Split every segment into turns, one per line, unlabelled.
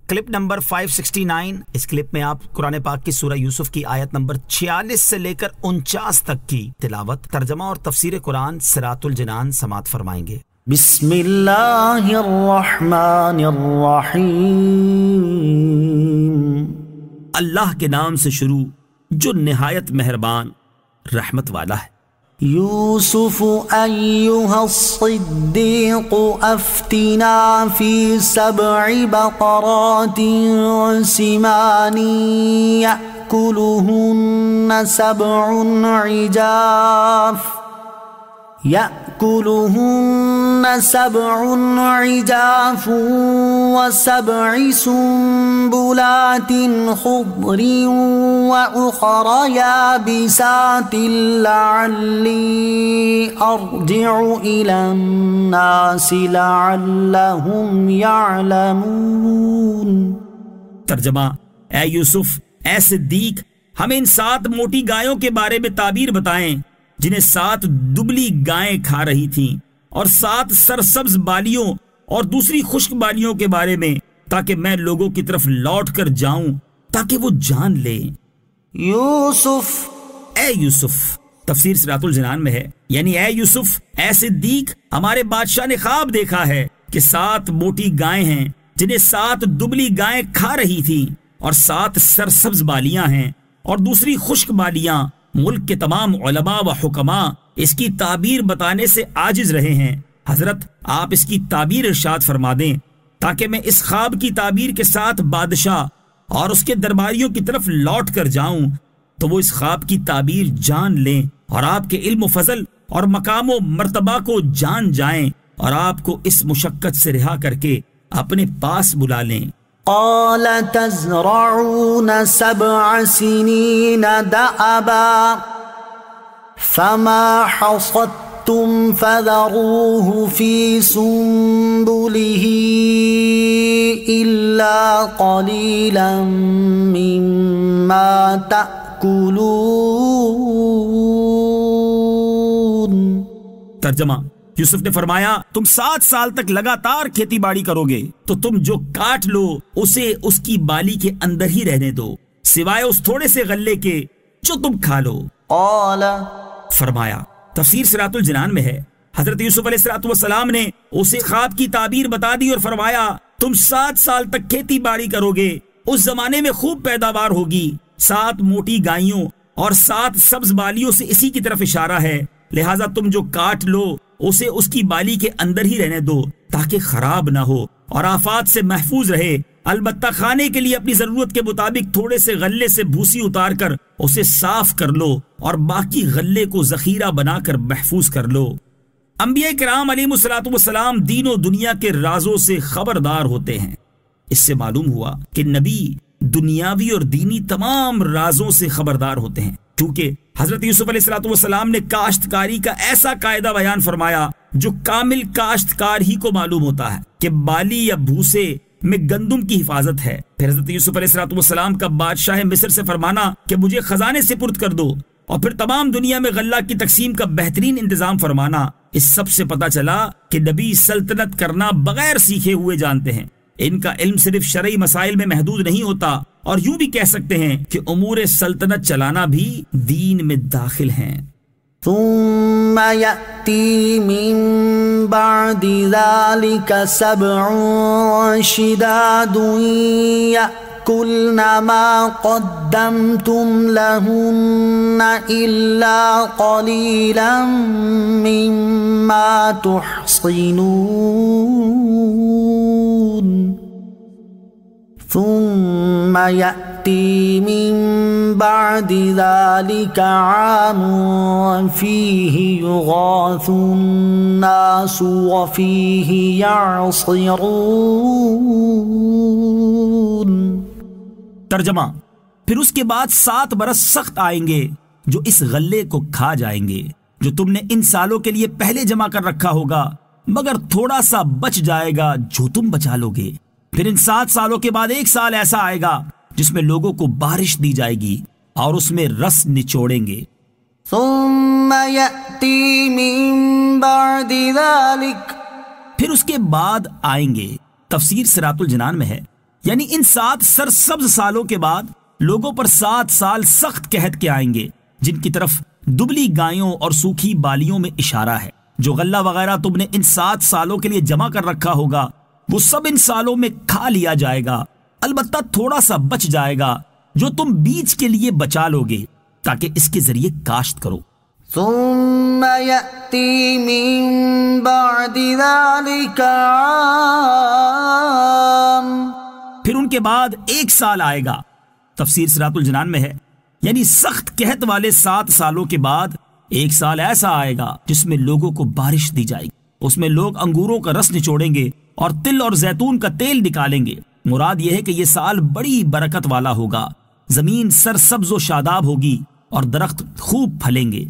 Clip number 569। इस clip में आप कुरान पाक की सूरह यूसुफ की आयत नंबर 46 से लेकर 49 तक की तिलावत, तर्जमा और तफसीर कुरान सिरातुल जिनान समात फरमाएंगे।
बिस्मिल्लाहिर्रहमानिर्रहीम।
अल्लाह के नाम से शुरू जो निहायत मेहरबान रहमत वाला है।
यूसुफ अय्युहस्सिद्दीक़ अफ्तिना फी सब'i बक़रातिन सिमानी यअकुलुहुन्ना सब'उन इजाफ वसब'i सुंबुलातिन खुद्रिन वउखर याबिसातिन लअल्ली अर्जि'उ इलन्नासि लअल्लहुम यअलमून।
तर्जमा, ऐ यूसुफ, ऐ सिद्दीक, हमें इन 7 मोटी गायों के बारे में ताबीर बताएं जिन्हें 7 दुबली गायें खा रही थीं, और 7 सरसब्ज बालियों और दूसरी खुश्क बालियों के बारे में, ताकि मैं लोगों की तरफ लौट कर जाऊं ताकि वो जान लें।
यूसुफ,
ऐ यूसुफ, तफसीर सिरातुल जिनान में है, यानी ऐ यूसुफ, ऐ सिद्दीक, हमारे बादशाह ने ख्वाब देखा है कि 7 मोटी गायें हैं जिन्हें 7 दुबली गायें खा रही थीं, और 7 सरसब्ज बालियां हैं और दूसरी खुश्क बालियां। मुल्क के तमाम उलमा व हुक्मा इसकी ताबीर बताने से आजिज रहे हैं। हजरत, आप इसकी ताबीर इरशाद फरमा दें ताकि मैं इस ख्वाब की ताबीर के साथ बादशाह और उसके दरबारियों की तरफ लौट कर जाऊं तो वो इस ख्वाब की ताबीर जान लें और आपके इल्म फजल और मकाम व मर्तबा को जान जाएं और आपको इस मुशक्कत से रिहा करके अपने पास बुला लें।
क़ाल तज़रऊन सबअ सिनीन दअबा फमा हसदतुम फज़रूहु फी सुंबुलिही इल्ला क़लीलन मिम्मा तअकुलून।
तर्जमा, यूसुफ ने फरमाया, तुम 7 साल तक लगातार खेती बाड़ी करोगे तो तुम जो काट लो उसे उसकी बाली के अंदर ही रहने दो, सिवाय उस थोड़े से गल्ले के जो तुम खा लो। फरमाया, तफसीर सिरातुल जिनान में है, हजरत यूसुफ अलैहिस्सलाम ने उसे ख्वाब की ताबीर बता दी और फरमाया, तुम 7 साल तक खेती बाड़ी करोगे, उस जमाने में खूब पैदावार होगी। 7 मोटी गायों और 7 सब्ज बालियों से इसी की तरफ इशारा है, लिहाजा तुम जो काट लो उसे उसकी बाली के अंदर ही रहने दो ताकि खराब ना हो और आफात से महफूज रहे। अलबत्ता खाने के लिए अपनी जरूरत के मुताबिक थोड़े से गल्ले से भूसी उतार कर उसे साफ कर लो और बाकी गल्ले को जखीरा बनाकर महफूज कर लो। अंबिया किराम अलैहिमुस्सलाम दीनों दुनिया के राजों से खबरदार होते हैं। इससे मालूम हुआ कि नबी दुनियावी और दीनी तमाम राजों से खबरदार होते हैं, क्योंकि हजरत यूसुफ अलैहिस्सलाम ने काश्तकारी का ऐसा कायदा बयान फरमाया जो कामिल काश्तकार ही को मालूम होता है कि बाली या भूसे में गंदुम की हिफाजत है। फिर हजरत यूसुफ अलैहिस्सलाम का बादशाह मिस्र से फरमाना कि मुझे खजाने सुपुर्द कर दो, और फिर तमाम दुनिया में गल्ला की तकसीम का बेहतरीन इंतजाम फरमाना। इस सब से पता चला कि नबी सल्तनत करना बगैर सीखे हुए जानते हैं। इनका इल्म सिर्फ शरई मसाइल में महदूद नहीं होता, और यूं भी कह सकते हैं कि उमूर सल्तनत चलाना भी दीन में दाखिल हैं।
ثم يأتي من بعد ذلك 7 شداد يأكلن ما قدمتم لهن إلا قليلا مما تحصنون ثم يأتي من بعد ذلك عام فيه يغاث الناس وفيه يعصرون۔
तर्जमा, फिर उसके बाद 7 बरस सख्त आएंगे जो इस गल्ले को खा जाएंगे जो तुमने इन सालों के लिए पहले जमा कर रखा होगा, मगर थोड़ा सा बच जाएगा जो तुम बचा लोगे। फिर इन 7 सालों के बाद 1 साल ऐसा आएगा जिसमें लोगों को बारिश दी जाएगी और उसमें रस निचोड़ेंगे।
फिर
उसके बाद आएंगे। तफसीर सिरातुल जिनान में है, یعنی ان 7 سرسبز سالوں کے بعد لوگوں پر 7 سال سخت قحط کے آئیں گے، جن کی طرف دبلی گایوں اور سوکھی بالیوں میں اشارہ ہے۔ جو غلہ وغیرہ تم نے ان 7 سالوں کے لیے جمع کر رکھا ہوگا وہ سب ان سالوں میں کھا لیا جائے گا، البتہ تھوڑا سا بچ جائے گا جو تم بیج کے لیے بچا لو گے تاکہ اس کے ذریعے کاشت کرو۔
ثم يأتي من بعد ذلك عام،
پھر ان کے بعد 1 سال آئے گا۔ تفسیر صراط الجنان میں ہے، یعنی سخت قحط والے 7 سالوں کے بعد 1 سال ایسا آئے گا جس میں لوگوں کو بارش دی جائے گی۔ اس میں لوگ انگوروں کا رس نچوڑیں گے اور تل اور زیتون کا تیل نکالیں گے۔ مراد یہ ہے کہ یہ سال بڑی برکت والا ہوگا، زمین سرسبز و شاداب ہوگی اور درخت خوب پھلیں گے۔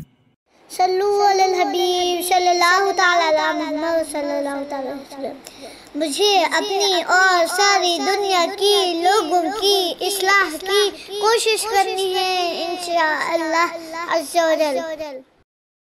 صلو علی الحبیب صلی اللہ تعالی علی محمد صلی اللہ تعالی وسلم۔ مجھے اپنی اور ساری دنیا کی لوگوں کی اصلاح کی کوشش کرنی ہے انشاءاللہ عز و جل۔